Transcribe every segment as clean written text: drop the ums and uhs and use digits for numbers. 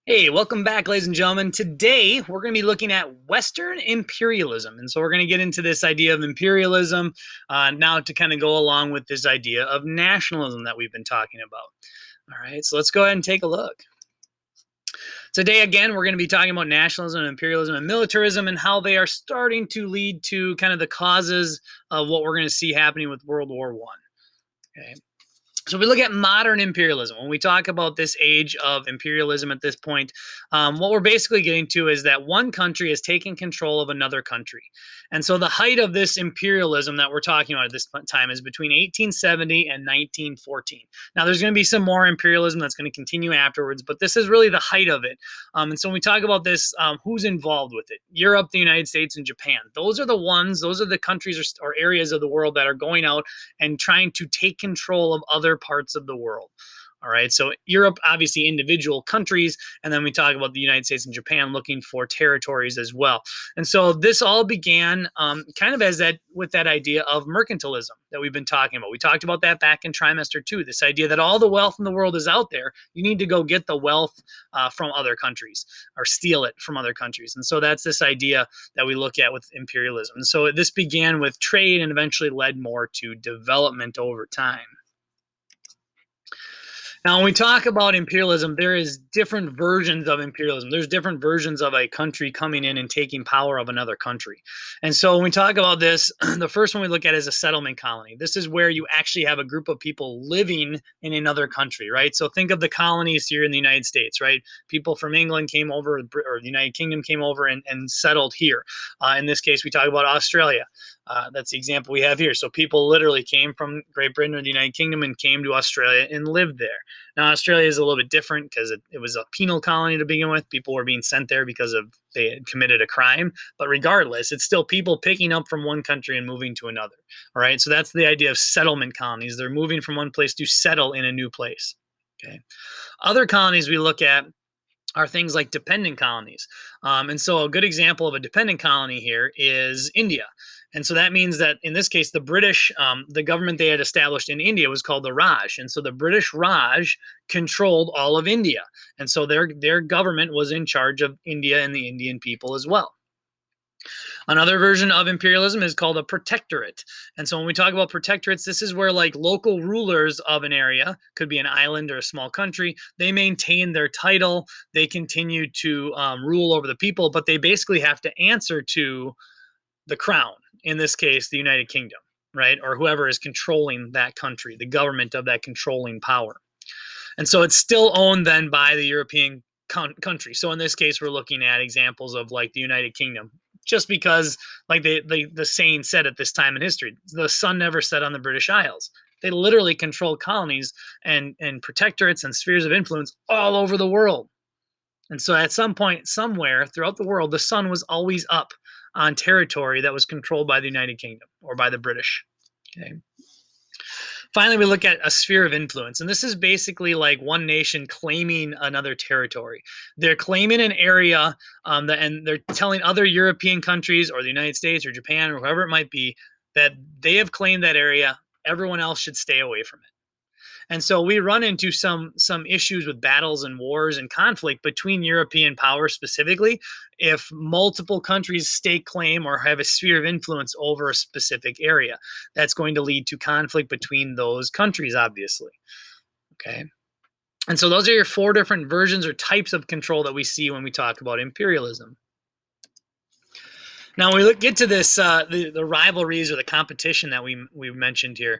Hey, welcome back, ladies and gentlemen. Today, we're going to be looking at Western imperialism. And so we're going to get into this idea of imperialism now to kind of go along with this idea of nationalism that we've been talking about. All right, so let's go ahead and take a look. Today, again, we're going to be talking about nationalism, imperialism, and militarism and how they are starting to lead to kind of the causes of what we're going to see happening with World War I. Okay. So if we look at modern imperialism, when we talk about this age of imperialism at this point, what we're basically getting to is that one country is taking control of another country. And so the height of this imperialism that we're talking about at this time is between 1870 and 1914. Now, there's going to be some more imperialism that's going to continue afterwards, but this is really the height of it. And so when we talk about this, who's involved with it? Europe, the United States, and Japan. Those are the countries or areas of the world that are going out and trying to take control of other parts of the world. All right. So Europe, obviously individual countries. And then we talk about the United States and Japan looking for territories as well. And so this all began kind of with that idea of mercantilism that we've been talking about. We talked about that back in trimester 2, this idea that all the wealth in the world is out there. You need to go get the wealth from other countries or steal it from other countries. And so that's this idea that we look at with imperialism. And so this began with trade and eventually led more to development over time. Now, when we talk about imperialism, there is different versions of imperialism. There's different versions of a country coming in and taking power of another country. And so when we talk about this, the first one we look at is a settlement colony. This is where you actually have a group of people living in another country, right? So think of the colonies here in the United States, right? People from England came over, or the United Kingdom came over and settled here. In this case, we talk about Australia. That's the example we have here. So people literally came from Great Britain or the United Kingdom and came to Australia and lived there. Now, Australia is a little bit different because it was a penal colony to begin with. People were being sent there because they had committed a crime. But regardless, it's still people picking up from one country and moving to another. All right. So that's the idea of settlement colonies. They're moving from one place to settle in a new place. Okay. Other colonies we look at are things like dependent colonies. And so a good example of a dependent colony here is India. And so that means that in this case, the British, the government they had established in India was called the Raj. And so the British Raj controlled all of India. And so their government was in charge of India and the Indian people as well. Another version of imperialism is called a protectorate. And so when we talk about protectorates, this is where like local rulers of an area, could be an island or a small country, they maintain their title, they continue to rule over the people, but they basically have to answer to the crown, in this case, the United Kingdom, right? Or whoever is controlling that country, the government of that controlling power. And so it's still owned then by the European country. So in this case, we're looking at examples of like the United Kingdom, just because like the saying said at this time in history, the sun never set on the British Isles. They literally control colonies and protectorates and spheres of influence all over the world. And so at some point, somewhere throughout the world, the sun was always up on territory that was controlled by the United Kingdom or by the British. Okay. Finally, we look at a sphere of influence. And this is basically like one nation claiming another territory. They're claiming an area and they're telling other European countries or the United States or Japan or whoever it might be that they have claimed that area. Everyone else should stay away from it. And so we run into some issues with battles and wars and conflict between European powers specifically if multiple countries stake claim or have a sphere of influence over a specific area. That's going to lead to conflict between those countries, obviously. Okay. And so those are your 4 different versions or types of control that we see when we talk about imperialism. Now, when we get to this, the rivalries or the competition that we mentioned here,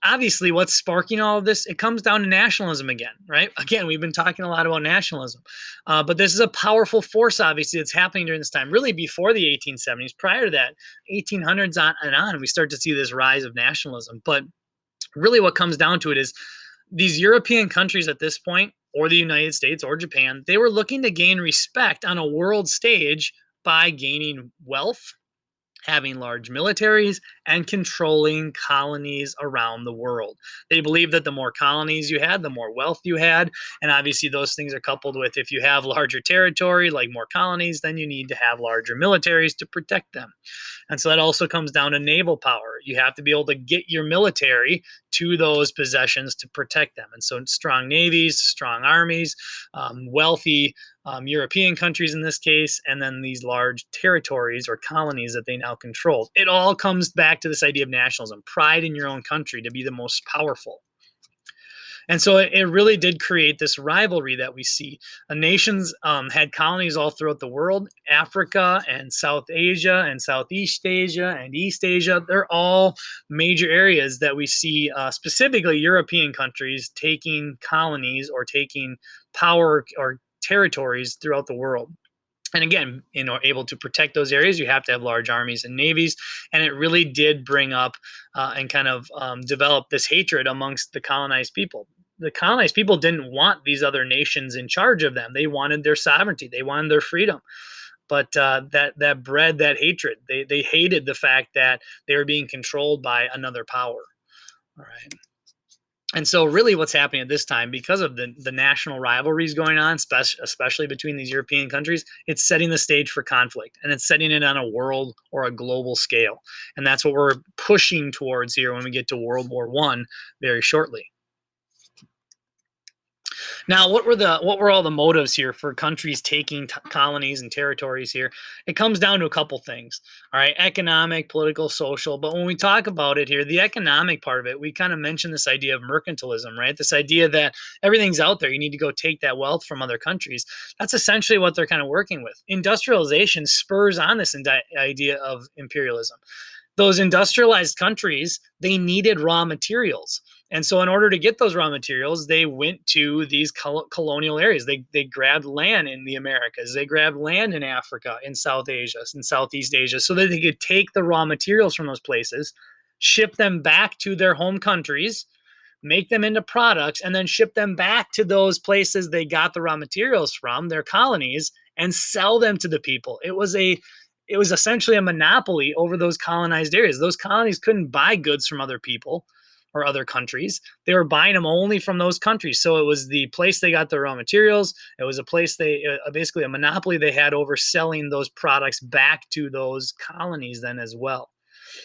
obviously what's sparking all of this, it comes down to nationalism again, right? Again, we've been talking a lot about nationalism, but this is a powerful force, obviously, that's happening during this time, really before the 1870s. Prior to that, 1800s on, we start to see this rise of nationalism. But really what comes down to it is these European countries at this point, or the United States or Japan, they were looking to gain respect on a world stage by gaining wealth, having large militaries, and controlling colonies around the world. They believed that the more colonies you had, the more wealth you had. And obviously those things are coupled with if you have larger territory, like more colonies, then you need to have larger militaries to protect them. And so that also comes down to naval power. You have to be able to get your military to those possessions to protect them. And so strong navies, strong armies, wealthy European countries in this case, and then these large territories or colonies that they now control. It all comes back to this idea of nationalism, pride in your own country to be the most powerful. And so it really did create this rivalry that we see. Nations had colonies all throughout the world. Africa and South Asia and Southeast Asia and East Asia, they're all major areas that we see, specifically European countries taking colonies or taking power or territories throughout the world. And again, able to protect those areas, you have to have large armies and navies. And it really did bring up and kind of develop this hatred amongst the colonized people. The colonized people didn't want these other nations in charge of them. They wanted their sovereignty. They wanted their freedom. But that bred that hatred. They hated the fact that they were being controlled by another power. All right. And so really what's happening at this time, because of the national rivalries going on, especially between these European countries, it's setting the stage for conflict, and it's setting it on a world or a global scale. And that's what we're pushing towards here when we get to World War I very shortly. Now, what were all the motives here for countries taking colonies and territories here? It comes down to a couple things. All right, economic, political, social. But when we talk about it here, the economic part of it, we kind of mentioned this idea of mercantilism, right? This idea that everything's out there. You need to go take that wealth from other countries. That's essentially what they're kind of working with. Industrialization spurs on this idea of imperialism. Those industrialized countries, they needed raw materials. And so in order to get those raw materials, they went to these colonial areas. They grabbed land in the Americas. They grabbed land in Africa, in South Asia, in Southeast Asia, so that they could take the raw materials from those places, ship them back to their home countries, make them into products, and then ship them back to those places they got the raw materials from, their colonies, and sell them to the people. It was essentially a monopoly over those colonized areas. Those colonies couldn't buy goods from other people or other countries. They were buying them only from those countries. So it was the place they got their raw materials. It was a place basically a monopoly they had over selling those products back to those colonies then as well.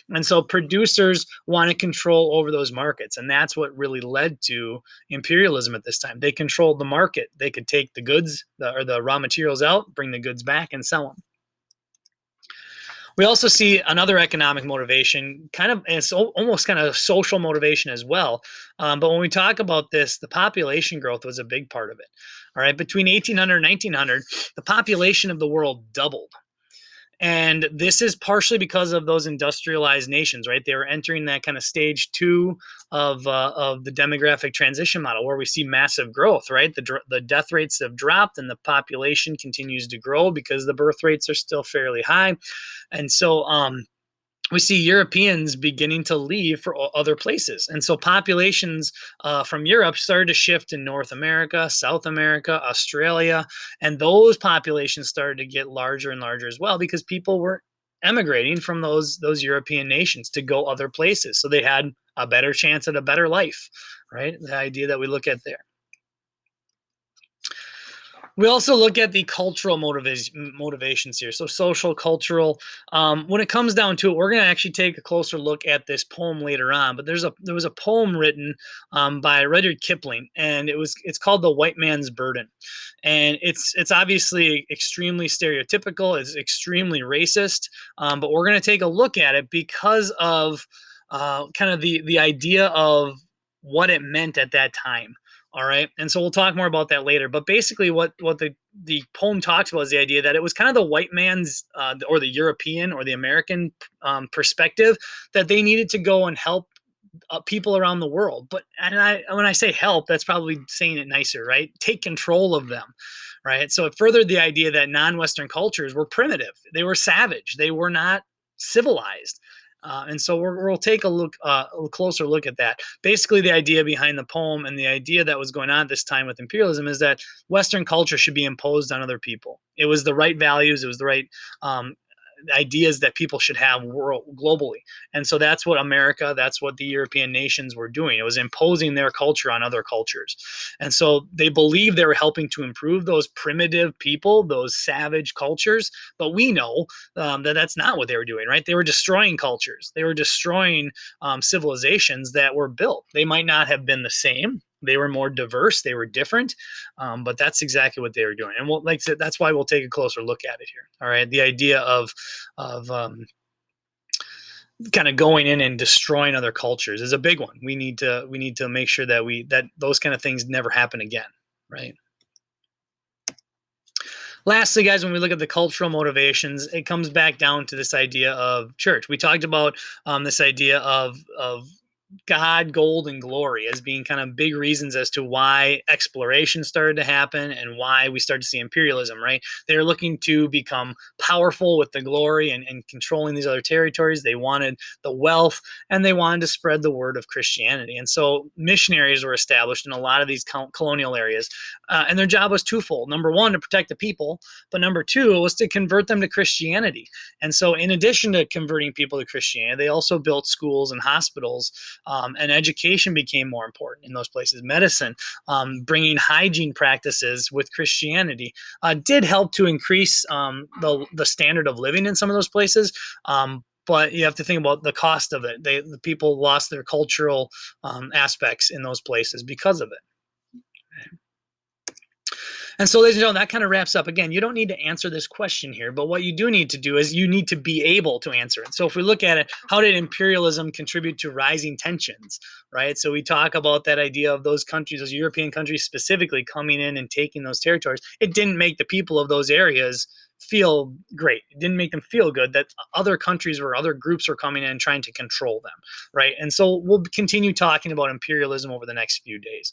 And so producers want to control over those markets. And that's what really led to imperialism at this time. They controlled the market. They could take the goods or the raw materials out, bring the goods back, and sell them. We also see another economic motivation, kind of, and it's almost kind of social motivation as well. But when we talk about this, the population growth was a big part of it. All right, between 1800 and 1900, the population of the world doubled. And this is partially because of those industrialized nations, right? They were entering that kind of stage 2 of the demographic transition model, where we see massive growth, right? The death rates have dropped, and the population continues to grow because the birth rates are still fairly high, and so we see Europeans beginning to leave for other places. And so populations from Europe started to shift in North America, South America, Australia, and those populations started to get larger and larger as well, because people were emigrating from those European nations to go other places. So they had a better chance at a better life, right? The idea that we look at there. We also look at the cultural motivations here. So social, cultural. When it comes down to it, we're going to actually take a closer look at this poem later on. But there was a poem written by Rudyard Kipling, and it's called "The White Man's Burden," and it's obviously extremely stereotypical. It's extremely racist. But we're going to take a look at it because of kind of the idea of what it meant at that time. All right. And so we'll talk more about that later. But basically what the poem talks about is the idea that it was kind of the white man's or the European or the American perspective, that they needed to go and help people around the world. But when I say help, that's probably saying it nicer, right? Take control of them, right? So it furthered the idea that non-Western cultures were primitive. They were savage. They were not civilized. And so we'll take a closer look at that. Basically, the idea behind the poem and the idea that was going on at this time with imperialism is that Western culture should be imposed on other people. It was the right values. It was the right ideas that people should have globally. And so that's what America, that's what the European nations were doing. It was imposing their culture on other cultures. And so they believed they were helping to improve those primitive people, those savage cultures. But we know that that's not what they were doing, right? They were destroying cultures, they were destroying civilizations that were built. They might not have been the same. They were more diverse. They were different, but that's exactly what they were doing. And like I said, that's why we'll take a closer look at it here. All right, the idea of kind of going in and destroying other cultures is a big one. We need to make sure that those kind of things never happen again, right? Lastly, guys, when we look at the cultural motivations, it comes back down to this idea of church. We talked about this idea of God, gold, and glory as being kind of big reasons as to why exploration started to happen and why we started to see imperialism, right? They were looking to become powerful with the glory and controlling these other territories. They wanted the wealth and they wanted to spread the word of Christianity. And so missionaries were established in a lot of these colonial areas. And their job was twofold. Number one, to protect the people, but number two was to convert them to Christianity. And so in addition to converting people to Christianity, they also built schools and hospitals, and education became more important in those places. Medicine, bringing hygiene practices with Christianity, did help to increase the standard of living in some of those places. But you have to think about the cost of it. The people lost their cultural aspects in those places because of it. And so, ladies and gentlemen, that kind of wraps up. Again, you don't need to answer this question here, but what you do need to do is you need to be able to answer it. So if we look at it, how did imperialism contribute to rising tensions, right? So we talk about that idea of those countries, those European countries specifically coming in and taking those territories. It didn't make the people of those areas feel great. It didn't make them feel good that other countries or other groups were coming in and trying to control them, right? And so we'll continue talking about imperialism over the next few days,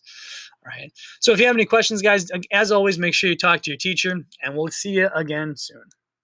right? So if you have any questions, guys, as always, make sure you talk to your teacher, and we'll see you again soon.